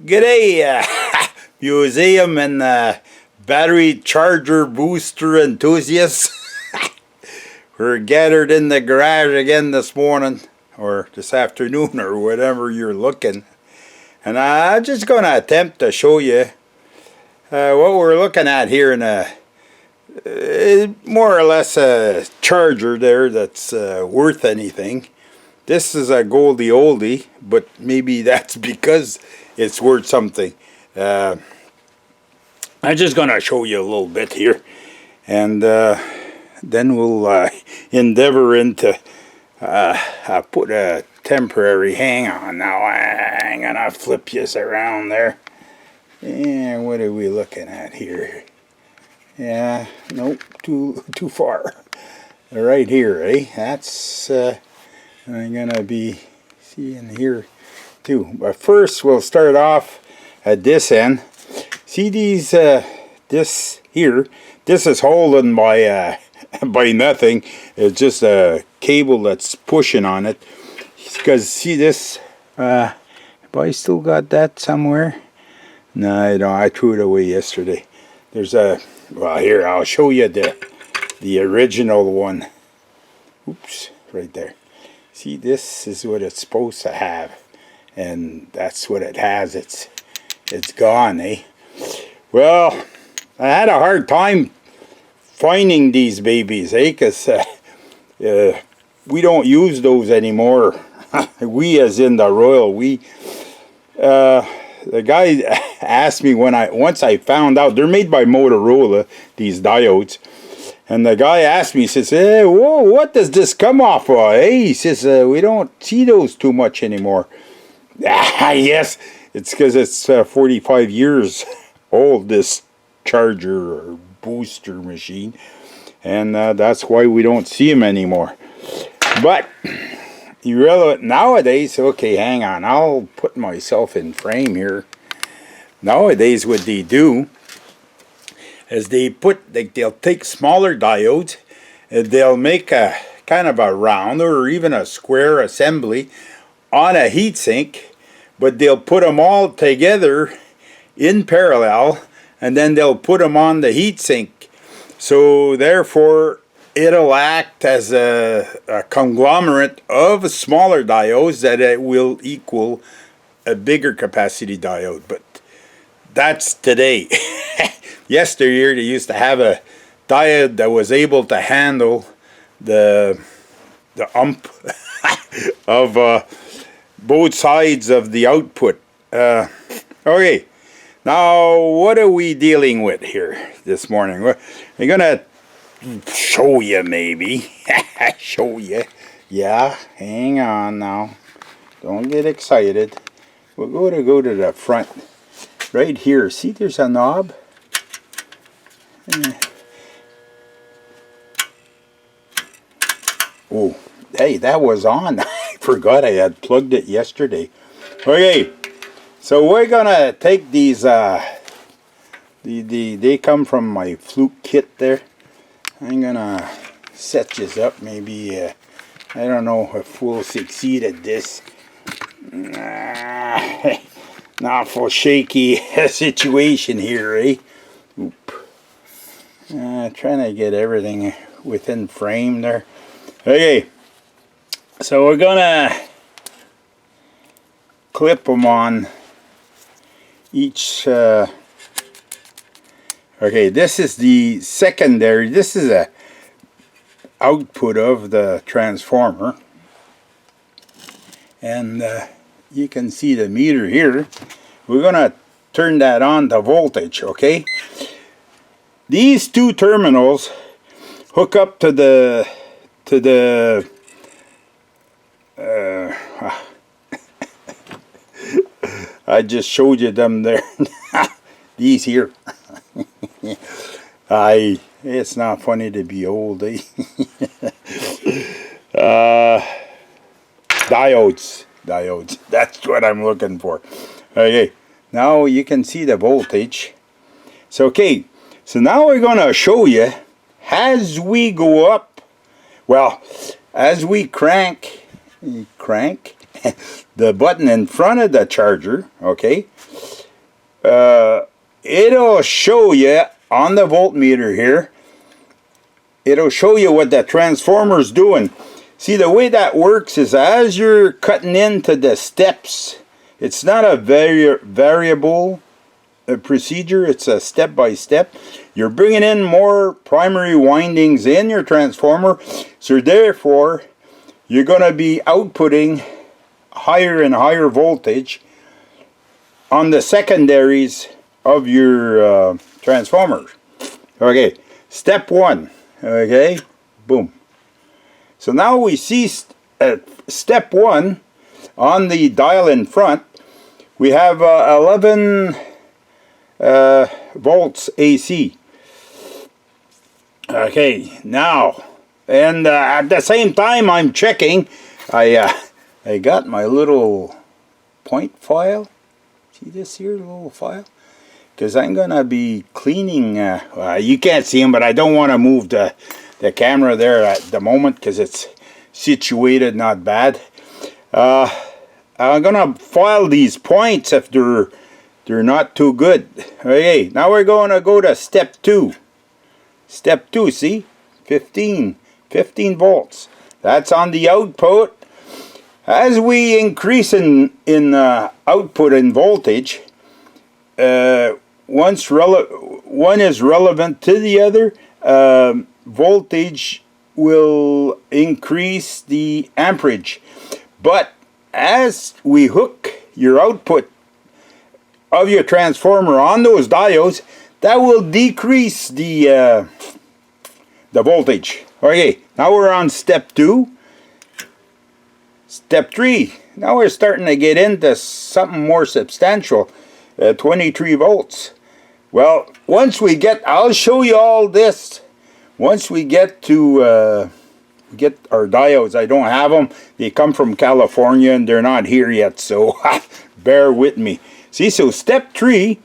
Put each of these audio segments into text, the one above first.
G'day, museum and battery charger booster enthusiasts. We're gathered in the garage again this morning, or this afternoon, or whatever you're looking. And I'm just going to attempt to show you what we're looking at here in a more or less a charger there that's worth anything. This is a goldie oldie, but maybe that's because it's worth something. I'm just going to show you a little bit here, and then we'll endeavor into put a temporary, hang on now, I'm going to flip you around there. And what are we looking at here? Yeah, nope, too far. Right here, eh? That's, I'm going to be seeing here too. But first we'll start off at this end. See these, this here, this is holding by nothing. It's just a cable that's pushing on it. Because see this, have I still got that somewhere? No, I don't. I threw it away yesterday. There's a, well, here, I'll show you the original one. Oops, right there. See, this is what it's supposed to have, and that's what it has. It's gone, eh? Well, I had a hard time finding these babies, eh? Because we don't use those anymore. We, as in the royal we. The guy asked me once I found out they're made by Motorola, these diodes, and the guy asked me, he says, "Hey, whoa, what does this come off of?" Hey, he says, "We don't see those too much anymore." Yes, it's because it's 45 years old, this charger or booster machine, and that's why we don't see them anymore. But you really, nowadays, okay, hang on, I'll put myself in frame here. Nowadays, what they do is they'll take smaller diodes, and they'll make a kind of a round or even a square assembly on a heatsink, but they'll put them all together in parallel, and then they'll put them on the heatsink. So therefore, it'll act as a conglomerate of smaller diodes that it will equal a bigger capacity diode. But that's today. Yesteryear, they used to have a diode that was able to handle the ump of both sides of the output. Okay, now what are we dealing with here this morning? We're going to show you, maybe. Show you. Yeah, hang on now. Don't get excited. We're going to go to the front. Right here. See, there's a knob. Oh, hey, that was on. I forgot I had plugged it yesterday. Okay, so we're going to take these, they come from my Fluke kit there. I'm gonna set this up. Maybe I don't know if we'll succeed at this. Not for shaky situation here, eh? Oop. Trying to get everything within frame there. Okay, so we're gonna clip them on each. Okay, this is the secondary. This is a output of the transformer, and you can see the meter here. We're gonna turn that on to voltage. Okay, these two terminals hook up to the I just showed you them there. These here. It's not funny to be old, eh? Diodes. That's what I'm looking for. Okay, now you can see the voltage. So okay, so now we're going to show you as we go up. Well, as we crank the button in front of the charger, okay, it'll show you on the voltmeter here. It'll show you what the transformer's doing. See, the way that works is as you're cutting into the steps, it's not a variable procedure, it's a step-by-step. You're bringing in more primary windings in your transformer, so therefore you're going to be outputting higher and higher voltage on the secondaries of your transformers. Okay, step one. Okay, boom. So now we see step one on the dial in front. We have 11 volts AC. Okay, now, and at the same time I'm checking, I got my little point file. See this here little file? Because I'm going to be cleaning, you can't see them, but I don't want to move the camera there at the moment because it's situated not bad. I'm going to file these points if they're not too good. Okay, now we're going to go to step 2. Step 2, see? 15 volts. That's on the output. As we increase in output and voltage, one is relevant to the other. Voltage will increase the amperage, but as we hook your output of your transformer on those diodes, that will decrease the voltage. Okay, now we're on step 2. Step 3. Now we're starting to get into something more substantial. 23 volts. Well, once we get, I'll show you all this. Once we get to get our diodes, I don't have them. They come from California and they're not here yet, so bear with me. See, so step 3,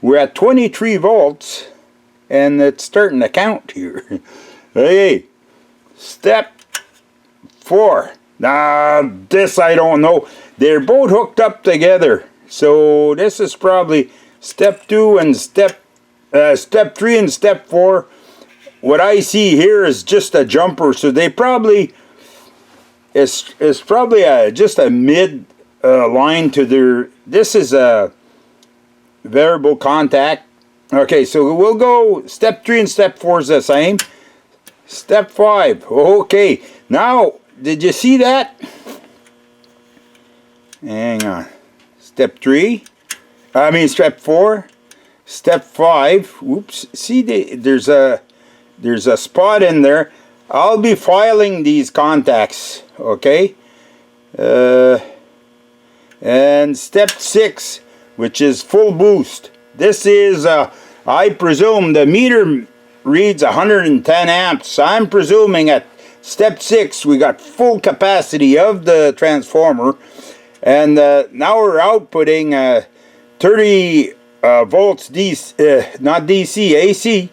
we're at 23 volts, and it's starting to count here. Hey, step 4. Now, this I don't know. They're both hooked up together. So this is probably step 2 and step 3 and step 4. What I see here is just a jumper. So they probably it's probably just a mid line to their. This is a variable contact. Okay, so we'll go step 3 and step 4 is the same. Step 5. Okay, now did you see that? Hang on. Step 3. Step 4. Step 5. Oops. See, there's a spot in there. I'll be filing these contacts. Okay. And step 6, which is full boost. This is, I presume, the meter reads 110 amps. I'm presuming at step 6 we got full capacity of the transformer. And now we're outputting 30 volts DC, not DC, AC.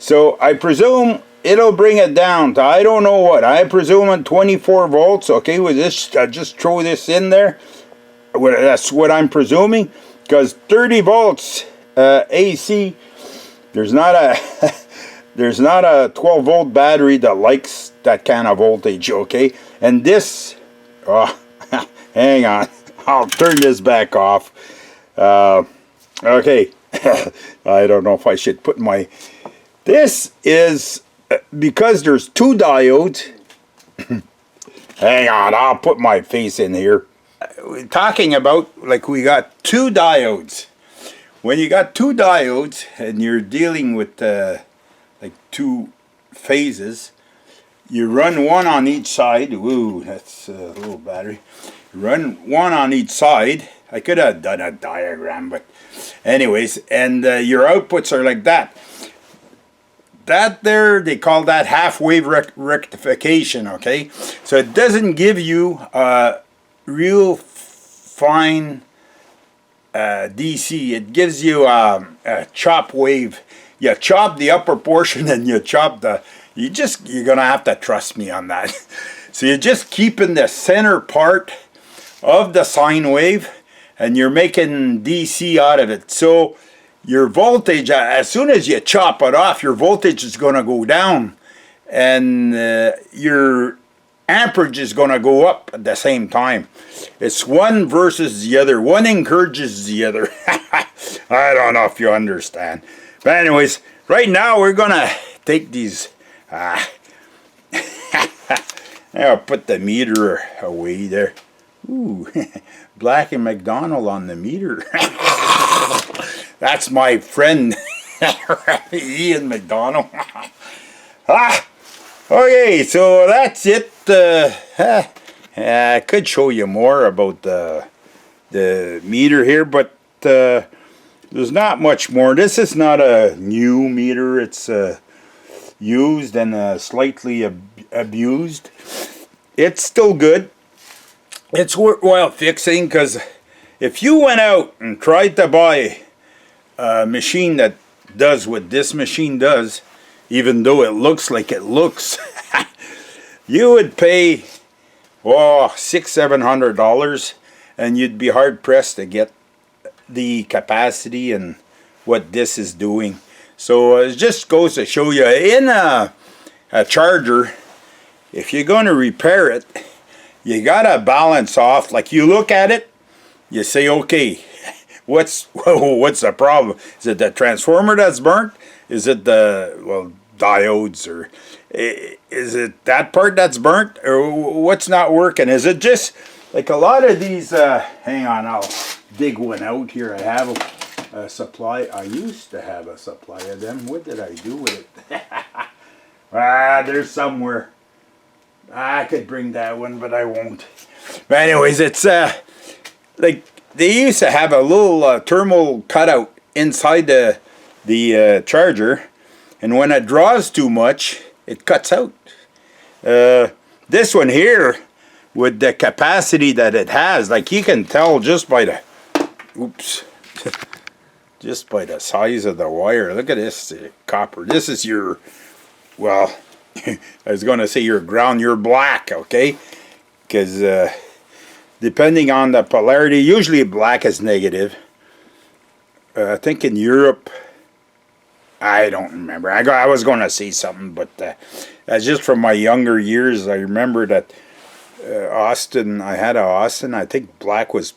So I presume it'll bring it down to, I don't know what, I presume at 24 volts. Okay, with this, just throw this in there. That's what I'm presuming. Because 30 volts AC, there's not a there's not a 12 volt battery that likes that kind of voltage. Okay, and this, hang on, I'll turn this back off. Okay, I don't know if I should put my. This is because there's 2 diodes. Hang on, I'll put my face in here. We're talking about, like, we got 2 diodes. When you got 2 diodes and you're dealing with like 2 phases, you run one on each side. Ooh, that's a little battery. You run one on each side. I could have done a diagram, but anyways, and your outputs are like that. That there, they call that half-wave rectification, okay? So it doesn't give you real fine DC. It gives you a chop wave. You chop the upper portion and you chop the, you're gonna have to trust me on that. So you're just keeping the center part of the sine wave, and you're making DC out of it. So your voltage, as soon as you chop it off, your voltage is going to go down, and your amperage is going to go up at the same time. It's one versus the other. One encourages the other. I don't know if you understand. But anyways, right now we're going to take these... I'll put the meter away there. Ooh, Black and McDonald on the meter. That's my friend, Ian McDonald. Okay, so that's it. I could show you more about the meter here, but there's not much more. This is not a new meter. It's used and slightly abused. It's still good. It's worthwhile fixing, because if you went out and tried to buy a machine that does what this machine does, even though it looks like it looks, you would pay $600-700, and you'd be hard pressed to get the capacity and what this is doing. So it just goes to show you, in a charger, if you're going to repair it, you gotta balance off. Like, you look at it, you say, okay, what's the problem? Is it the transformer that's burnt? Is it the diodes, or is it that part that's burnt, or what's not working? Is it just like a lot of these? Hang on, I'll dig one out here. I have a supply. I used to have a supply of them. What did I do with it? There's somewhere. I could bring that one, but I won't. But anyways, it's like they used to have a little thermal cutout inside the charger, and when it draws too much, it cuts out. This one here, with the capacity that it has, like, you can tell just by the just by the size of the wire. Look at this copper. This is your, well, I was going to say your ground, your black, okay? Because depending on the polarity, usually black is negative. I think in Europe, I don't remember. I was going to say something, but that's just from my younger years. I remember that Austin, I had an Austin, I think black was,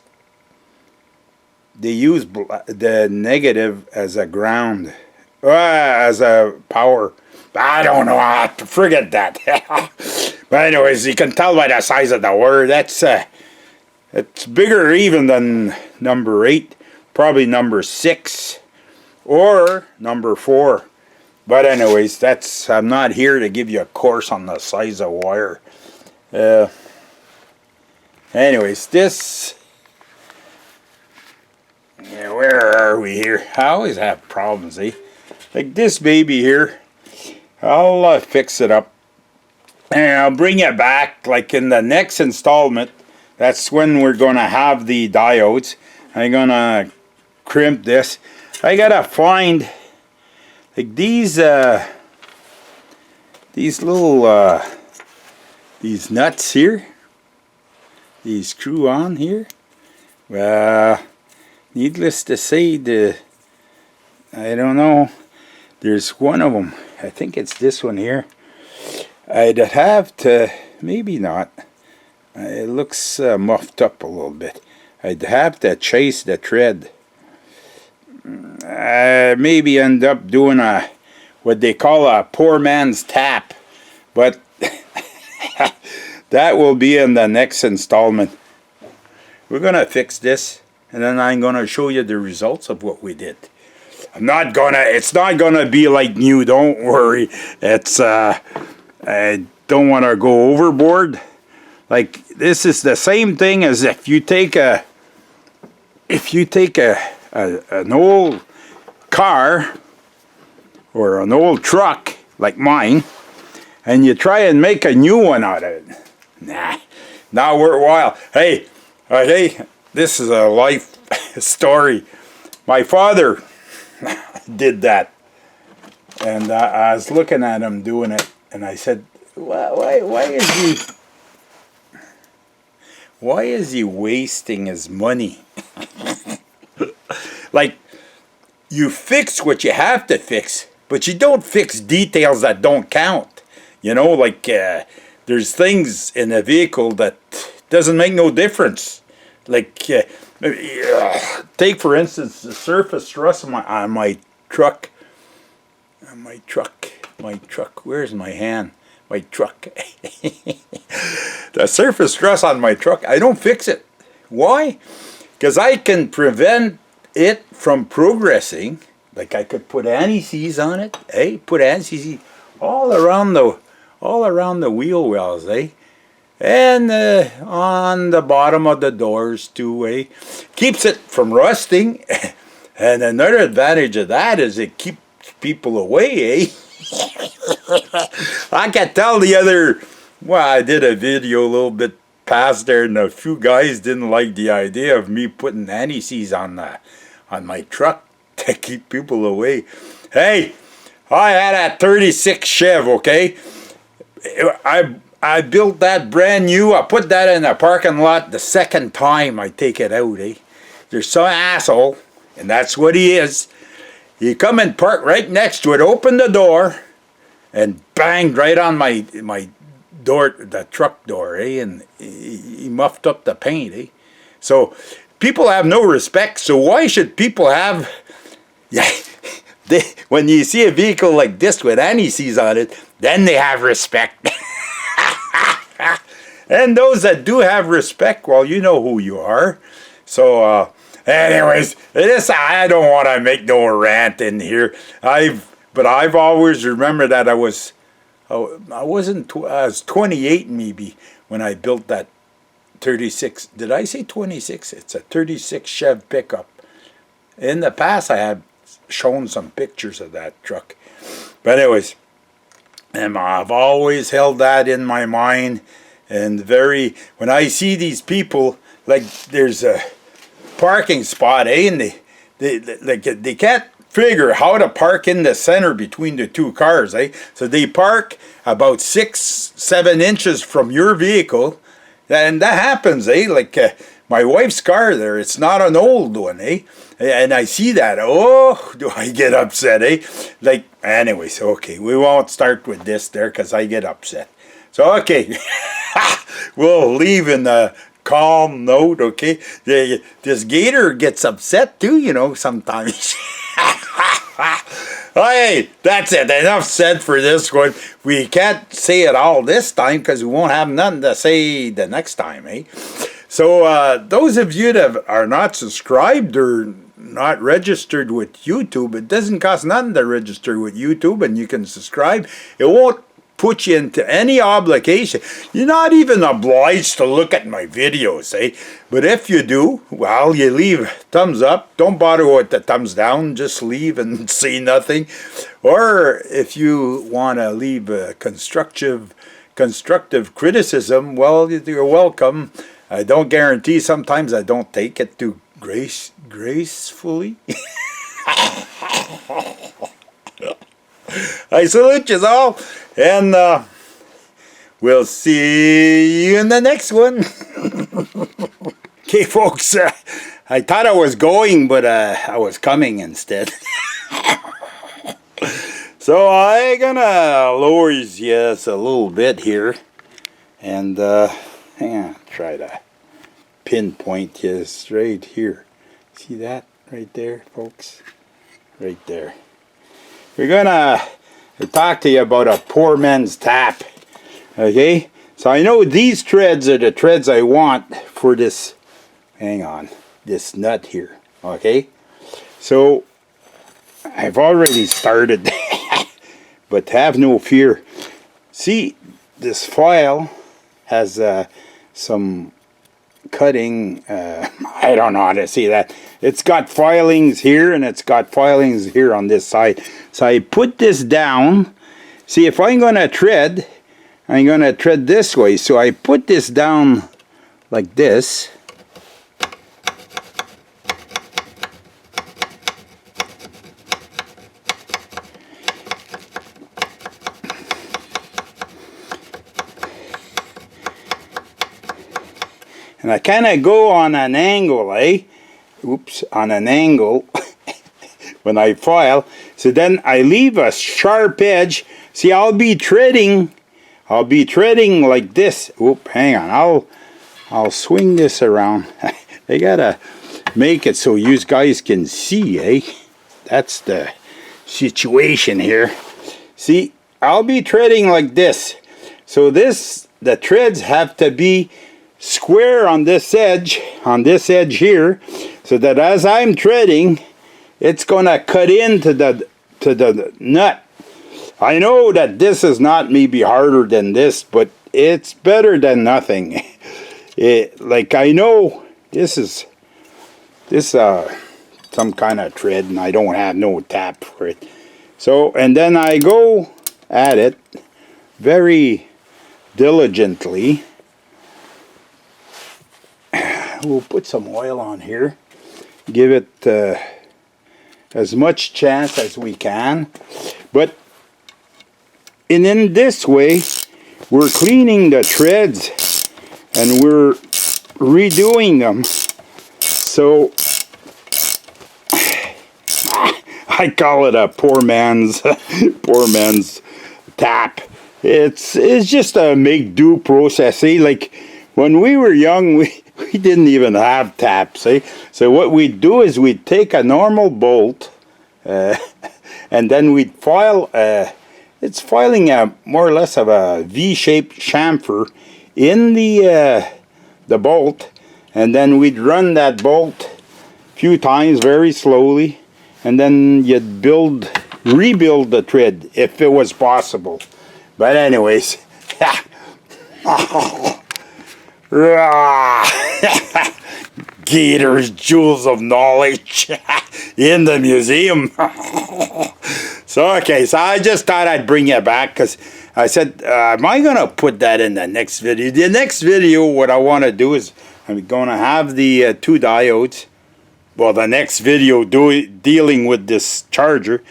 they used the negative as a ground, as a power. I don't know, forget that. But anyways, you can tell by the size of the wire, that's it's bigger even than number 8, probably number 6 or number 4. But anyways, that's, I'm not here to give you a course on the size of wire. Anyways, this, yeah, where are we here? I always have problems, eh? Like this baby here, I'll fix it up, and I'll bring it back like in the next installment. That's when we're going to have the diodes. I'm going to crimp this. I got to find like these little these nuts here. These screw on here. Well, needless to say, I don't know. There's one of them. I think it's this one here. I'd have to, maybe not. It looks muffed up a little bit. I'd have to chase the thread. Maybe end up doing what they call a poor man's tap. But that will be in the next installment. We're going to fix this, and then I'm going to show you the results of what we did. It's not gonna be like new, don't worry. It's I don't want to go overboard. Like, this is the same thing as if you take an old car or an old truck like mine, and you try and make a new one out of it. Nah, not worthwhile. Hey, okay, this is a life story. My father did that, and I was looking at him doing it, and I said, why is he wasting his money? like, you fix what you have to fix, but you don't fix details that don't count. You know, like, there's things in a vehicle that doesn't make no difference. Like, take for instance the surface stress on my truck. My truck. Where's my hand? My truck. The surface stress on my truck, I don't fix it. Why? Because I can prevent it from progressing. Like, I could put anti-seize on it, put anti-seize all around the wheel wells, and on the bottom of the doors too, keeps it from rusting. And another advantage of that is it keeps people away, I can tell I did a video a little bit past there, and a few guys didn't like the idea of me putting anti-seize on my truck to keep people away. Hey, I had a 36 Chev, okay? I built that brand new. I put that in a parking lot the second time I take it out, There's some asshole, and that's what he is. He come and park right next to it, opened the door, and banged right on my door, the truck door, and he muffed up the paint, So people have no respect. So why should people have? When you see a vehicle like this with anti-seize on it, then they have respect. And those that do have respect, well, you know who you are. So, anyways, I don't want to make no rant in here. But I've always remembered that I was 28 maybe when I built that 36. Did I say 26? It's a 36 Chev pickup. In the past, I had shown some pictures of that truck. But anyways, and I've always held that in my mind. And when I see these people, like, there's a parking spot, and they can't figure how to park in the center between the two cars, So they park about 6-7 inches from your vehicle, and that happens, Like, my wife's car there, it's not an old one, And I see that, do I get upset, Like, anyways, okay, we won't start with this there because I get upset. So, okay, we'll leave in a calm note, okay? This gator gets upset too, sometimes. Hey, that's it. Enough said for this one. We can't say it all this time because we won't have nothing to say the next time, So, those of you that are not subscribed or not registered with YouTube, it doesn't cost nothing to register with YouTube, and you can subscribe. It won't put you into any obligation. You're not even obliged to look at my videos, But if you do, well, you leave thumbs up. Don't bother with the thumbs down. Just leave and say nothing. Or if you want to leave a constructive criticism, well, you're welcome. I don't guarantee. Sometimes I don't take it too gracefully. I salute you all, and we'll see you in the next one. Okay, folks, I thought I was going, but I was coming instead. So I'm gonna lower yes a little bit here, and try to pinpoint yes right here. See that right there, folks? Right there. We're gonna talk to you about a poor man's tap. Okay? So I know these treads are the treads I want for this, this nut here. Okay? So I've already started, but have no fear. See, this file has some cutting, I don't know how to say that. It's got filings here and it's got filings here on this side. So I put this down. See, if I'm going to tread this way. So I put this down like this. And I kind of go on an angle, oops, on an angle when I file. So then I leave a sharp edge. See, I'll be threading like this. Oop, hang on, I'll swing this around. They gotta make it so you guys can see, eh? That's the situation here. See, I'll be threading like this. So the threads have to be square on this edge here, so that as I'm threading, it's gonna cut into the nut. I know that this is not maybe harder than this, but it's better than nothing. Like I know this is some kind of thread, and I don't have no tap for it. So, and then I go at it very diligently. We'll put some oil on here, give it as much chance as we can, but in this way we're cleaning the threads and we're redoing them. So I call it a poor man's tap. It's just a make do process. See, like when we were young, we didn't even have taps. Eh? So what we'd do is we'd take a normal bolt, and then we'd file. It's filing a more or less of a V-shaped chamfer in the bolt, and then we'd run that bolt a few times very slowly, and then you'd rebuild the thread if it was possible. But anyways, Gator's Jewels of Knowledge in the museum. So okay, so I just thought I'd bring you back, because I said, am I going to put that in the next video? The next video, what I want to do is I'm going to have the two diodes. Well, the next video dealing with this charger,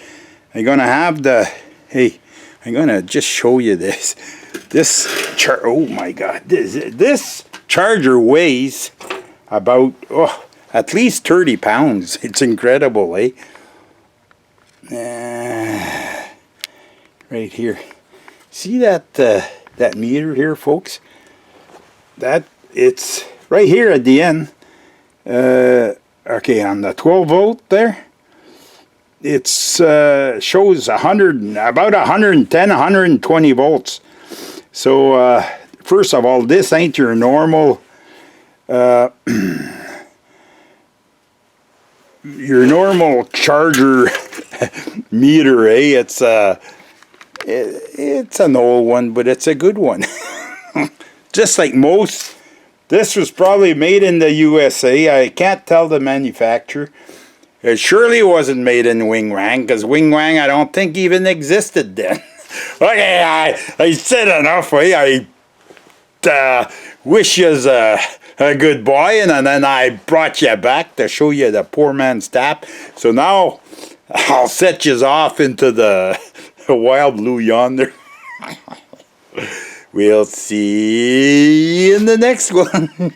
I'm going to have hey, I'm going to just show you this. Oh my God, this charger weighs about, at least 30 pounds. It's incredible, eh? Right here. See that that meter here, folks? It's right here at the end. Okay, on the 12 volt there, it's shows about 110, 120 volts. So first of all, this ain't your normal charger meter, eh? It's an old one, but it's a good one. Just like most. This was probably made in the USA. I can't tell the manufacturer. It surely wasn't made in Wing Wang, because Wing Wang I don't think even existed then. Okay, I said enough. I wish you a goodbye, and then I brought you back to show you the poor man's tap. So now I'll set you off into the wild blue yonder. We'll see you in the next one.